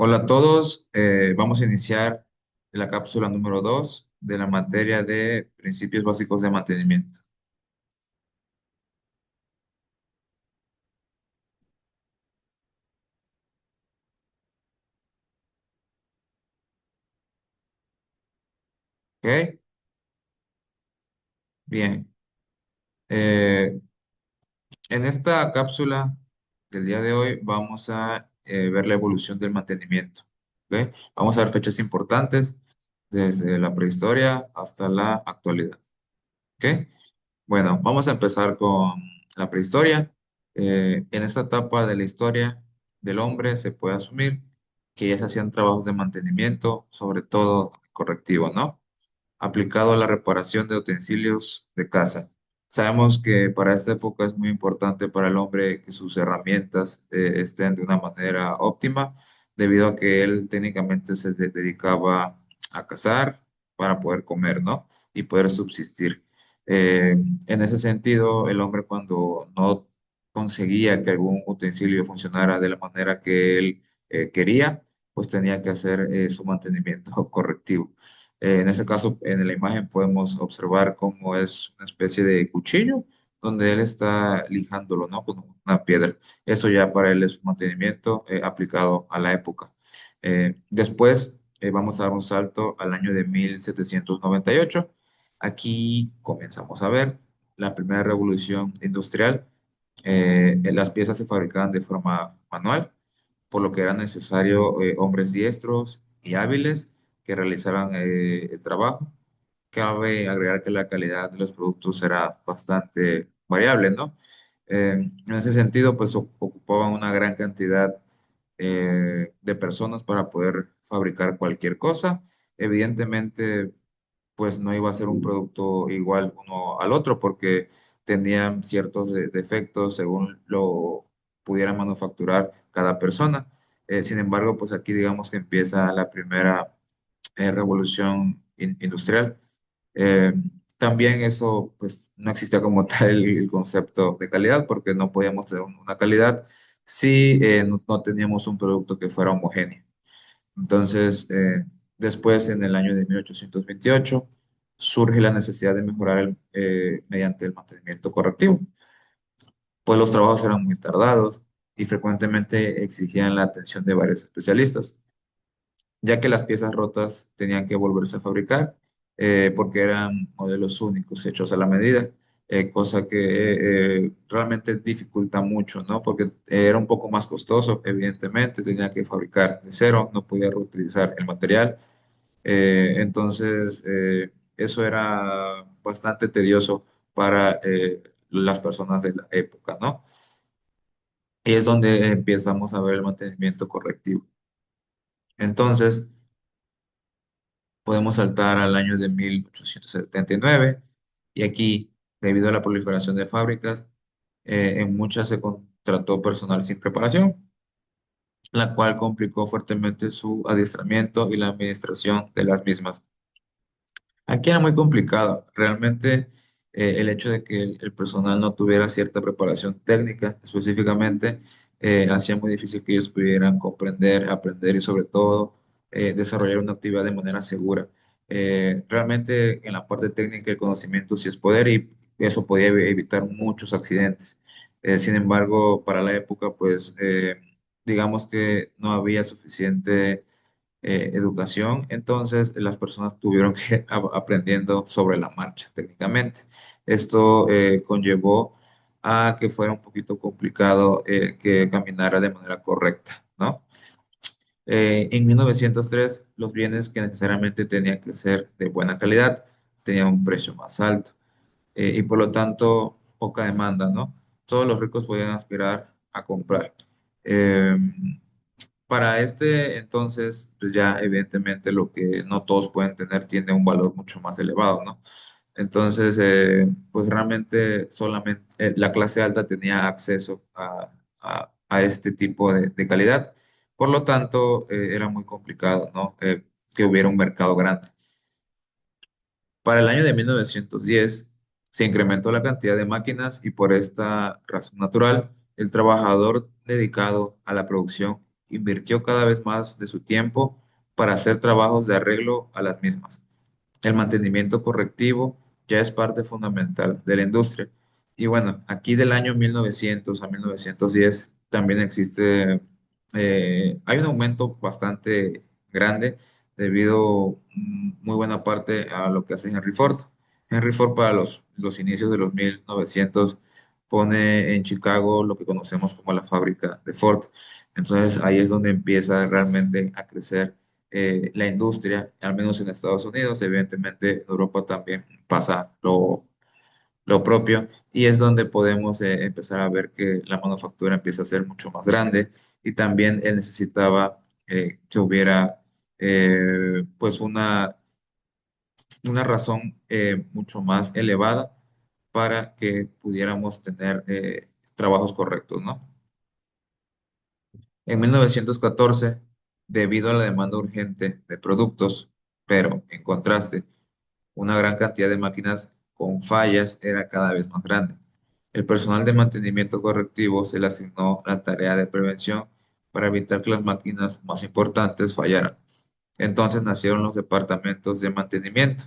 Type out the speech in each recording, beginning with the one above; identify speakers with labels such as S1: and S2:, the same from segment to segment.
S1: Hola a todos, vamos a iniciar la cápsula número 2 de la materia de principios básicos de mantenimiento. ¿Ok? Bien. Eh, en esta cápsula del día de hoy vamos a ver la evolución del mantenimiento. ¿Ok? Vamos a ver fechas importantes desde la prehistoria hasta la actualidad. ¿Ok? Bueno, vamos a empezar con la prehistoria. En esta etapa de la historia del hombre se puede asumir que ya se hacían trabajos de mantenimiento, sobre todo correctivo, ¿no? Aplicado a la reparación de utensilios de casa. Sabemos que para esta época es muy importante para el hombre que sus herramientas estén de una manera óptima, debido a que él técnicamente dedicaba a cazar para poder comer, ¿no? Y poder subsistir. En ese sentido, el hombre cuando no conseguía que algún utensilio funcionara de la manera que él quería, pues tenía que hacer su mantenimiento correctivo. En este caso, en la imagen podemos observar cómo es una especie de cuchillo donde él está lijándolo, ¿no? Con una piedra. Eso ya para él es un mantenimiento aplicado a la época. Después vamos a dar un salto al año de 1798. Aquí comenzamos a ver la primera revolución industrial. Las piezas se fabricaban de forma manual, por lo que era necesario hombres diestros y hábiles que realizaran el trabajo. Cabe agregar que la calidad de los productos era bastante variable, ¿no? En ese sentido, pues ocupaban una gran cantidad de personas para poder fabricar cualquier cosa. Evidentemente, pues no iba a ser un producto igual uno al otro porque tenían ciertos defectos según lo pudiera manufacturar cada persona. Sin embargo, pues aquí digamos que empieza la primera revolución industrial. Eh, También eso, pues no existía como tal el concepto de calidad porque no podíamos tener una calidad si no teníamos un producto que fuera homogéneo. Entonces, después, en el año de 1828 surge la necesidad de mejorar mediante el mantenimiento correctivo, pues los trabajos eran muy tardados y frecuentemente exigían la atención de varios especialistas, ya que las piezas rotas tenían que volverse a fabricar porque eran modelos únicos hechos a la medida, cosa que realmente dificulta mucho, ¿no? Porque era un poco más costoso, evidentemente, tenía que fabricar de cero, no podía reutilizar el material. Eso era bastante tedioso para las personas de la época, ¿no? Y es donde empezamos a ver el mantenimiento correctivo. Entonces, podemos saltar al año de 1879 y aquí, debido a la proliferación de fábricas, en muchas se contrató personal sin preparación, la cual complicó fuertemente su adiestramiento y la administración de las mismas. Aquí era muy complicado. Realmente el hecho de que el personal no tuviera cierta preparación técnica específicamente hacía muy difícil que ellos pudieran comprender, aprender y sobre todo desarrollar una actividad de manera segura. Realmente en la parte técnica el conocimiento sí es poder y eso podía evitar muchos accidentes. Sin embargo, para la época, pues digamos que no había suficiente educación, entonces las personas tuvieron que ir aprendiendo sobre la marcha técnicamente. Esto conllevó a que fuera un poquito complicado que caminara de manera correcta, ¿no? En 1903, los bienes que necesariamente tenían que ser de buena calidad tenían un precio más alto y por lo tanto poca demanda, ¿no? Todos los ricos podían aspirar a comprar. Eh, para este entonces, pues ya evidentemente lo que no todos pueden tener tiene un valor mucho más elevado, ¿no? Entonces, pues realmente solamente la clase alta tenía acceso a este tipo de calidad. Por lo tanto, era muy complicado, ¿no? Que hubiera un mercado grande. Para el año de 1910 se incrementó la cantidad de máquinas y por esta razón natural, el trabajador dedicado a la producción invirtió cada vez más de su tiempo para hacer trabajos de arreglo a las mismas. El mantenimiento correctivo ya es parte fundamental de la industria. Y bueno, aquí del año 1900 a 1910 también existe, hay un aumento bastante grande debido muy buena parte a lo que hace Henry Ford. Henry Ford para los inicios de los 1900 pone en Chicago lo que conocemos como la fábrica de Ford. Entonces ahí es donde empieza realmente a crecer la industria, al menos en Estados Unidos. Evidentemente en Europa también pasa lo propio, y es donde podemos empezar a ver que la manufactura empieza a ser mucho más grande, y también él necesitaba que hubiera pues una razón mucho más elevada para que pudiéramos tener trabajos correctos, ¿no? En 1914, debido a la demanda urgente de productos, pero en contraste, una gran cantidad de máquinas con fallas era cada vez más grande. El personal de mantenimiento correctivo se le asignó la tarea de prevención para evitar que las máquinas más importantes fallaran. Entonces nacieron los departamentos de mantenimiento.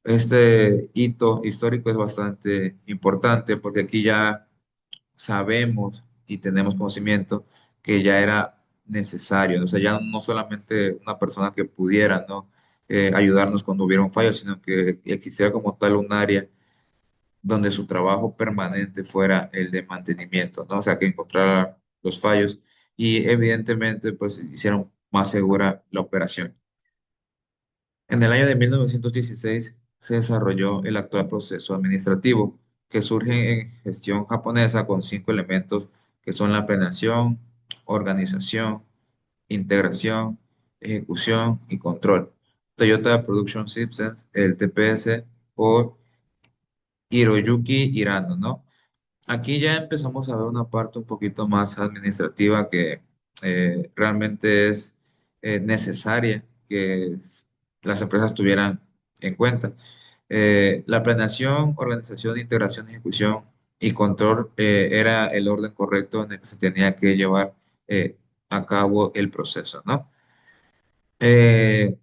S1: Este hito histórico es bastante importante porque aquí ya sabemos y tenemos conocimiento que ya era necesario, ¿no? O sea, ya no solamente una persona que pudiera, ¿no? Ayudarnos cuando hubiera un fallo, sino que existiera como tal un área donde su trabajo permanente fuera el de mantenimiento, ¿no? O sea, que encontrara los fallos y evidentemente pues hicieron más segura la operación. En el año de 1916 se desarrolló el actual proceso administrativo, que surge en gestión japonesa con cinco elementos que son la planeación, organización, integración, ejecución y control. Toyota Production Systems, el TPS, por Hiroyuki Hirano, ¿no? Aquí ya empezamos a ver una parte un poquito más administrativa que realmente es necesaria que las empresas tuvieran en cuenta. La planeación, organización, integración, ejecución y control era el orden correcto en el que se tenía que llevar a cabo el proceso, ¿no? En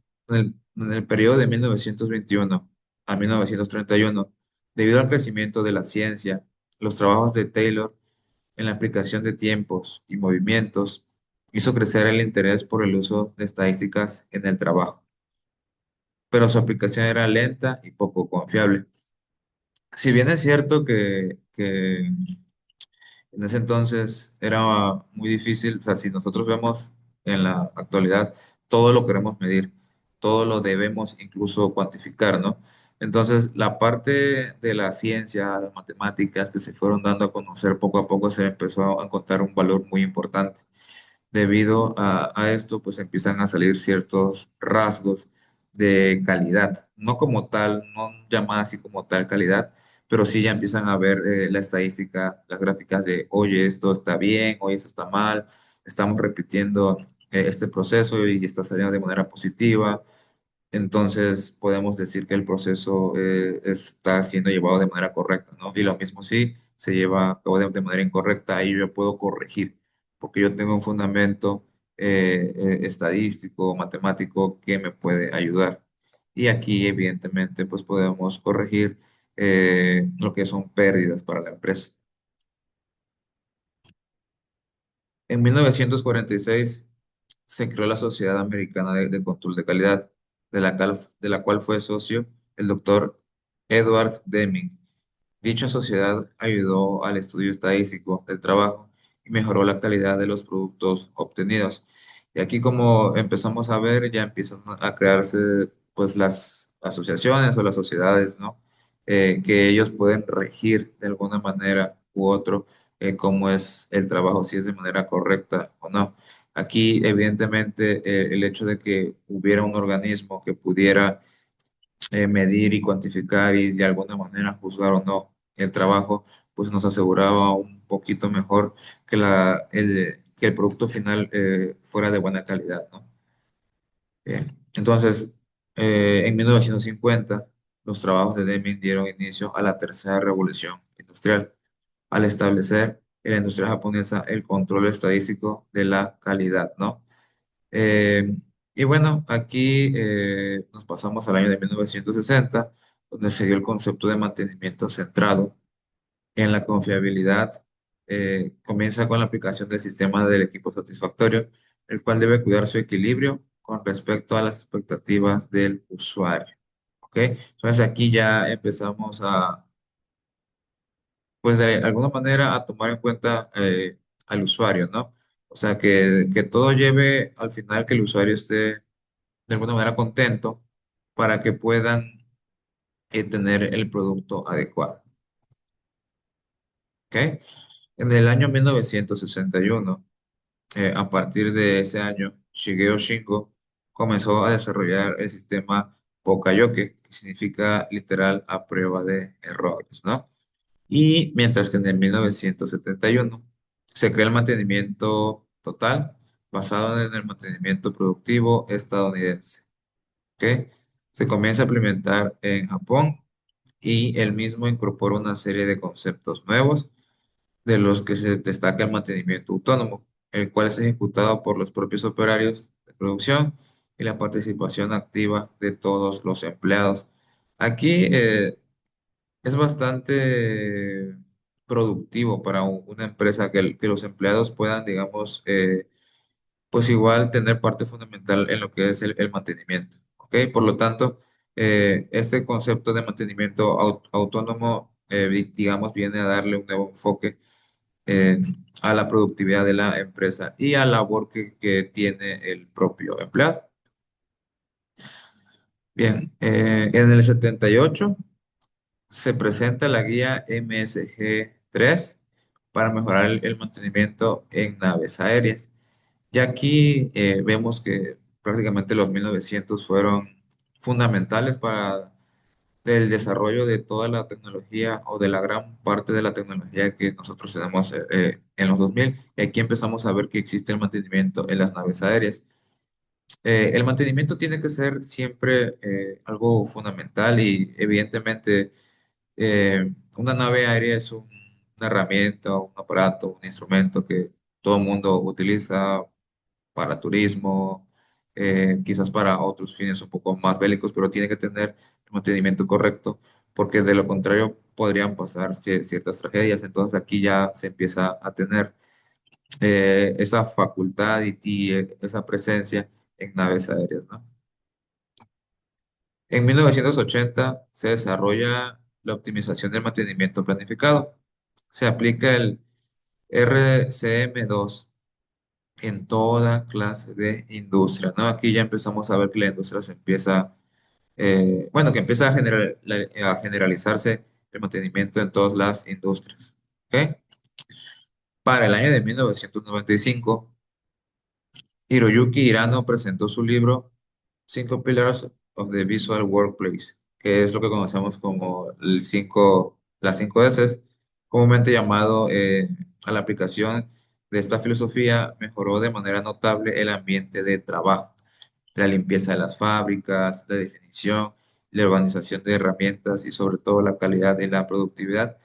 S1: el periodo de 1921 a 1931, debido al crecimiento de la ciencia, los trabajos de Taylor en la aplicación de tiempos y movimientos hizo crecer el interés por el uso de estadísticas en el trabajo, pero su aplicación era lenta y poco confiable. Si bien es cierto que en ese entonces era muy difícil, o sea, si nosotros vemos en la actualidad, todo lo queremos medir, todo lo debemos incluso cuantificar, ¿no? Entonces, la parte de la ciencia, las matemáticas que se fueron dando a conocer poco a poco, se empezó a encontrar un valor muy importante. Debido a esto, pues empiezan a salir ciertos rasgos de calidad, no como tal, no llamada así como tal calidad, pero sí ya empiezan a ver la estadística, las gráficas de, oye, esto está bien, oye, esto está mal, estamos repitiendo este proceso y está saliendo de manera positiva. Entonces podemos decir que el proceso está siendo llevado de manera correcta, ¿no? Y lo mismo si se lleva a cabo de manera incorrecta, ahí yo puedo corregir, porque yo tengo un fundamento estadístico, matemático que me puede ayudar. Y aquí, evidentemente, pues podemos corregir lo que son pérdidas para la empresa. En 1946 se creó la Sociedad Americana de Control de Calidad, de la cual fue socio el doctor Edward Deming. Dicha sociedad ayudó al estudio estadístico del trabajo y mejoró la calidad de los productos obtenidos. Y aquí, como empezamos a ver, ya empiezan a crearse pues las asociaciones o las sociedades, ¿no? Que ellos pueden regir de alguna manera u otro cómo es el trabajo, si es de manera correcta o no. Aquí, evidentemente, el hecho de que hubiera un organismo que pudiera medir y cuantificar y de alguna manera juzgar o no el trabajo, pues nos aseguraba un poquito mejor que el producto final fuera de buena calidad, ¿no? Bien. Entonces, en 1950, los trabajos de Deming dieron inicio a la tercera revolución industrial al establecer en la industria japonesa el control estadístico de la calidad, ¿no? Eh, y bueno, aquí nos pasamos al año de 1960, donde se dio el concepto de mantenimiento centrado en la confiabilidad. Comienza con la aplicación del sistema del equipo satisfactorio, el cual debe cuidar su equilibrio con respecto a las expectativas del usuario. ¿Ok? Entonces aquí ya empezamos a, pues de alguna manera, a tomar en cuenta al usuario, ¿no? O sea, que todo lleve al final que el usuario esté de alguna manera contento para que puedan tener el producto adecuado. ¿Ok? En el año 1961, a partir de ese año, Shigeo Shingo comenzó a desarrollar el sistema Poka-yoke, que significa literal a prueba de errores, ¿no? Y mientras que en el 1971 se crea el mantenimiento total basado en el mantenimiento productivo estadounidense, ¿ok? Se comienza a implementar en Japón y el mismo incorpora una serie de conceptos nuevos de los que se destaca el mantenimiento autónomo, el cual es ejecutado por los propios operarios de producción y la participación activa de todos los empleados. Aquí es bastante productivo para una empresa que los empleados puedan, digamos, pues igual tener parte fundamental en lo que es el mantenimiento. ¿Ok? Por lo tanto, este concepto de mantenimiento autónomo, digamos, viene a darle un nuevo enfoque eh, a la productividad de la empresa y a la labor que tiene el propio empleado. Bien, en el 78 se presenta la guía MSG 3 para mejorar el mantenimiento en naves aéreas. Y aquí vemos que prácticamente los 1900 fueron fundamentales para el desarrollo de toda la tecnología o de la gran parte de la tecnología que nosotros tenemos en los 2000. Y aquí empezamos a ver que existe el mantenimiento en las naves aéreas. El mantenimiento tiene que ser siempre algo fundamental y evidentemente una nave aérea es una herramienta, un aparato, un instrumento que todo el mundo utiliza para turismo, quizás para otros fines un poco más bélicos, pero tiene que tener el mantenimiento correcto, porque de lo contrario podrían pasar ciertas tragedias. Entonces aquí ya se empieza a tener esa facultad y esa presencia en naves aéreas, ¿no? En 1980 se desarrolla la optimización del mantenimiento planificado. Se aplica el RCM2 en toda clase de industria, ¿no? Aquí ya empezamos a ver que la industria se empieza, bueno, que empieza a generalizarse el mantenimiento en todas las industrias, ¿ok? Para el año de 1995, Hiroyuki Hirano presentó su libro Cinco Pillars of the Visual Workplace, que es lo que conocemos como las 5 S, comúnmente llamado a la aplicación de esta filosofía, mejoró de manera notable el ambiente de trabajo, la limpieza de las fábricas, la definición, la organización de herramientas y sobre todo la calidad y la productividad.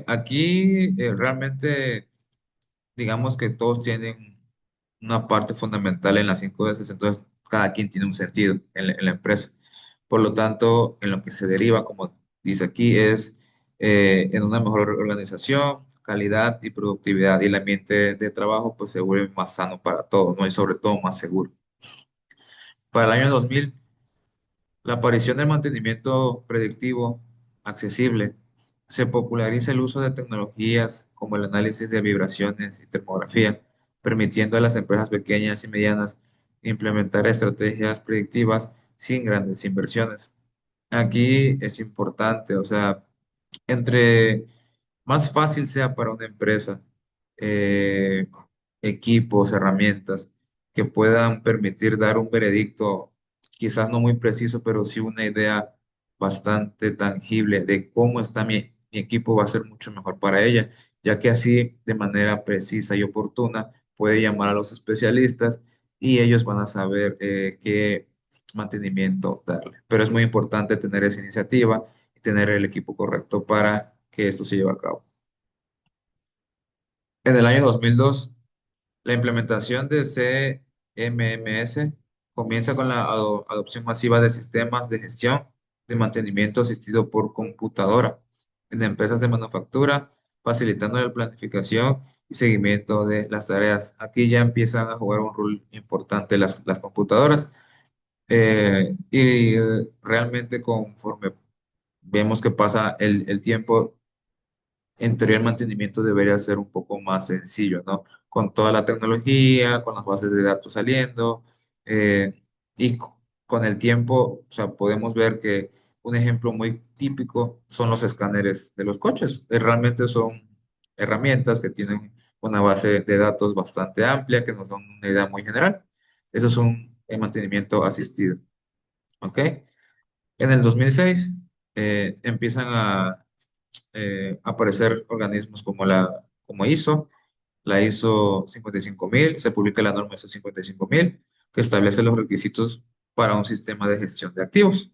S1: Aquí realmente digamos que todos tienen una parte fundamental en las 5 S, entonces cada quien tiene un sentido en la empresa. Por lo tanto, en lo que se deriva, como dice aquí, es en una mejor organización, calidad y productividad, y el ambiente de trabajo pues se vuelve más sano para todos, ¿no? Y sobre todo más seguro. Para el año 2000 la aparición del mantenimiento predictivo accesible se populariza el uso de tecnologías como el análisis de vibraciones y termografía, permitiendo a las empresas pequeñas y medianas implementar estrategias predictivas sin grandes inversiones. Aquí es importante, o sea, entre más fácil sea para una empresa, eh, equipos, herramientas que puedan permitir dar un veredicto, quizás no muy preciso, pero sí una idea bastante tangible de cómo está mi equipo, va a ser mucho mejor para ella, ya que así de manera precisa y oportuna puede llamar a los especialistas y ellos van a saber qué mantenimiento darle. Pero es muy importante tener esa iniciativa y tener el equipo correcto para que esto se lleve a cabo. En el año 2002, la implementación de CMMS comienza con la adopción masiva de sistemas de gestión de mantenimiento asistido por computadora en empresas de manufactura, facilitando la planificación y seguimiento de las tareas. Aquí ya empiezan a jugar un rol importante las computadoras realmente conforme vemos que pasa el tiempo, en teoría el mantenimiento debería ser un poco más sencillo, ¿no? Con toda la tecnología, con las bases de datos saliendo, y con el tiempo, o sea, podemos ver que un ejemplo muy típico son los escáneres de los coches. Realmente son herramientas que tienen una base de datos bastante amplia, que nos dan una idea muy general. Eso es un mantenimiento asistido, ¿ok? En el 2006 empiezan a aparecer organismos como ISO, la ISO 55000, se publica la norma ISO 55000, que establece los requisitos para un sistema de gestión de activos,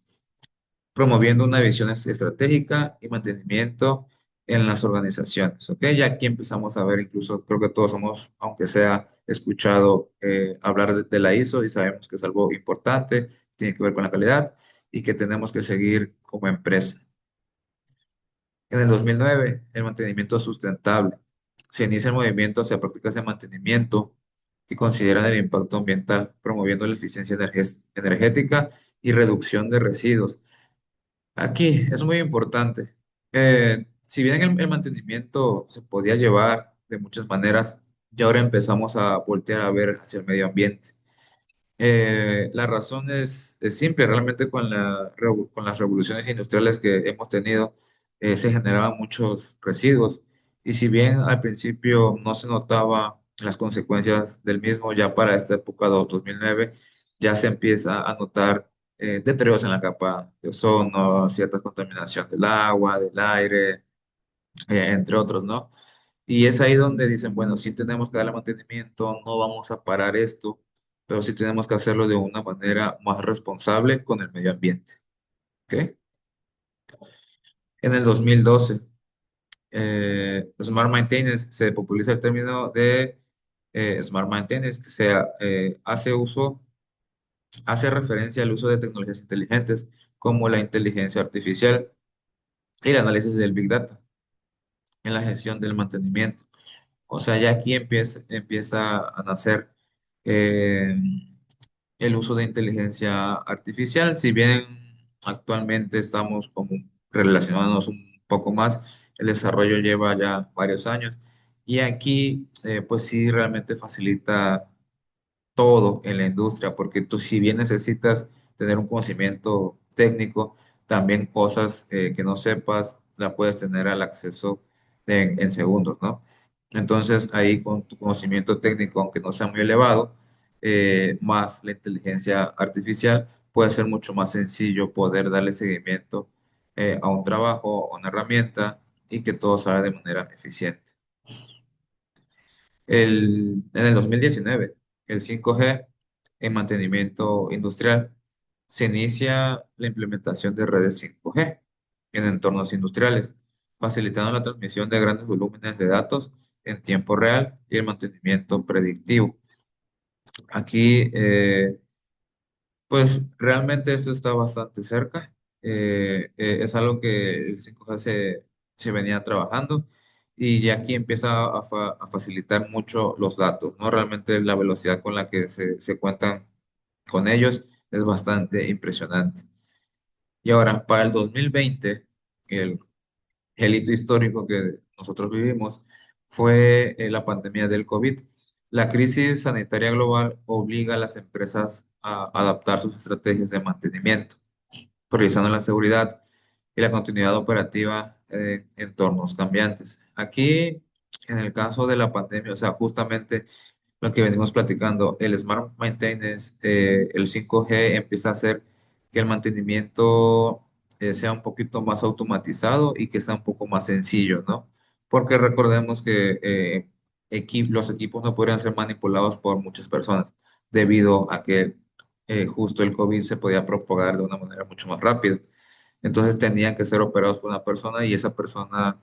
S1: promoviendo una visión estratégica y mantenimiento en las organizaciones. ¿Ok? Ya aquí empezamos a ver, incluso creo que todos hemos, aunque sea escuchado hablar de la ISO y sabemos que es algo importante, tiene que ver con la calidad y que tenemos que seguir como empresa. En el 2009, el mantenimiento sustentable. Se inicia el movimiento hacia prácticas de mantenimiento que consideran el impacto ambiental, promoviendo la eficiencia energética y reducción de residuos. Aquí es muy importante. Si bien el mantenimiento se podía llevar de muchas maneras, ya ahora empezamos a voltear a ver hacia el medio ambiente. La razón es simple, realmente con las revoluciones industriales que hemos tenido, se generaban muchos residuos y si bien al principio no se notaba las consecuencias del mismo, ya para esta época de 2009 ya se empieza a notar deterioros en la capa de ozono, cierta contaminación del agua, del aire, entre otros, ¿no? Y es ahí donde dicen, bueno, sí tenemos que darle mantenimiento, no vamos a parar esto, pero sí tenemos que hacerlo de una manera más responsable con el medio ambiente. ¿Ok? En el 2012, Smart Maintenance, se populariza el término de Smart Maintenance, que hace referencia al uso de tecnologías inteligentes como la inteligencia artificial y el análisis del Big Data en la gestión del mantenimiento. O sea, ya aquí empieza a nacer eh, el uso de inteligencia artificial. Si bien actualmente estamos como relacionándonos un poco más, el desarrollo lleva ya varios años. Y aquí, pues sí, realmente facilita todo en la industria, porque tú si bien necesitas tener un conocimiento técnico, también cosas que no sepas, la puedes tener al acceso en segundos, ¿no? Entonces ahí con tu conocimiento técnico, aunque no sea muy elevado, más la inteligencia artificial, puede ser mucho más sencillo poder darle seguimiento a un trabajo, a una herramienta y que todo salga de manera eficiente. En el 2019, el 5G en mantenimiento industrial, se inicia la implementación de redes 5G en entornos industriales, facilitando la transmisión de grandes volúmenes de datos en tiempo real y el mantenimiento predictivo. Aquí, pues realmente esto está bastante cerca. Es algo que el 5G se venía trabajando y ya aquí empieza a facilitar mucho los datos, ¿no? Realmente la velocidad con la que se cuentan con ellos es bastante impresionante. Y ahora, para el 2020, el hito histórico que nosotros vivimos fue la pandemia del COVID. La crisis sanitaria global obliga a las empresas a adaptar sus estrategias de mantenimiento, priorizando la seguridad y la continuidad operativa en entornos cambiantes. Aquí, en el caso de la pandemia, o sea, justamente lo que venimos platicando, el Smart Maintenance, el 5G empieza a hacer que el mantenimiento sea un poquito más automatizado y que sea un poco más sencillo, ¿no? Porque recordemos que los equipos no podrían ser manipulados por muchas personas debido a que justo el COVID se podía propagar de una manera mucho más rápida. Entonces tenían que ser operados por una persona y esa persona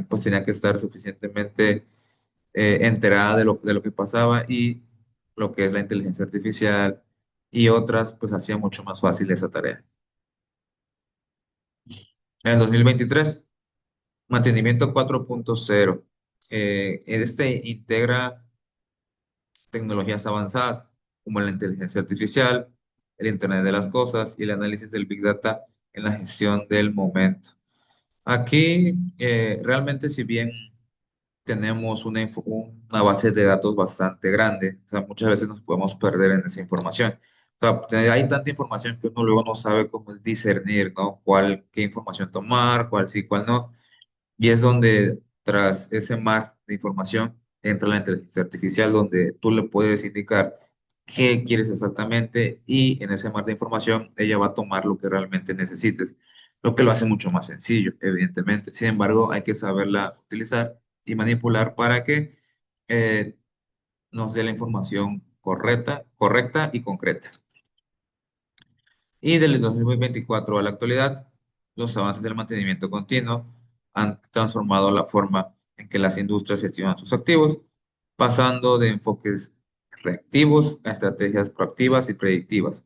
S1: pues tenía que estar suficientemente enterada de lo que pasaba y lo que es la inteligencia artificial y otras, pues hacía mucho más fácil esa tarea. En el 2023, mantenimiento 4.0. Este integra tecnologías avanzadas como la inteligencia artificial, el Internet de las cosas y el análisis del Big Data en la gestión del momento. Aquí, realmente, si bien tenemos una base de datos bastante grande, o sea, muchas veces nos podemos perder en esa información. O sea, hay tanta información que uno luego no sabe cómo discernir, ¿no? Qué información tomar, cuál sí, cuál no. Y es donde, tras ese mar de información, entra la inteligencia artificial, donde tú le puedes indicar qué quieres exactamente y en ese mar de información ella va a tomar lo que realmente necesites, lo que lo hace mucho más sencillo, evidentemente. Sin embargo, hay que saberla utilizar y manipular para que eh, nos dé la información correcta y concreta. Y del 2024 a la actualidad, los avances del mantenimiento continuo han transformado la forma en que las industrias gestionan sus activos, pasando de enfoques reactivos a estrategias proactivas y predictivas.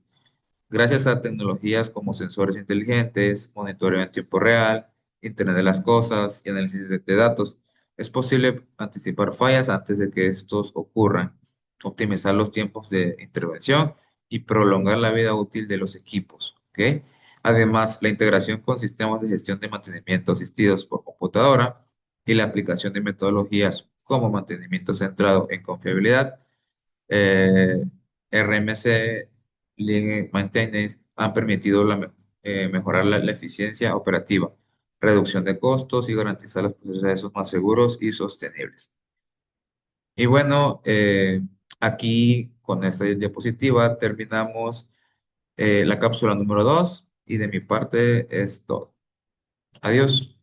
S1: Gracias a tecnologías como sensores inteligentes, monitoreo en tiempo real, Internet de las cosas y análisis de datos, es posible anticipar fallas antes de que estos ocurran, optimizar los tiempos de intervención y prolongar la vida útil de los equipos. ¿Ok? Además, la integración con sistemas de gestión de mantenimiento asistidos por computadora y la aplicación de metodologías como mantenimiento centrado en confiabilidad, eh, RMC, Lean Maintenance, han permitido mejorar la eficiencia operativa, reducción de costos y garantizar los procesos más seguros y sostenibles. Y bueno, aquí con esta diapositiva terminamos la cápsula número 2 y de mi parte es todo. Adiós.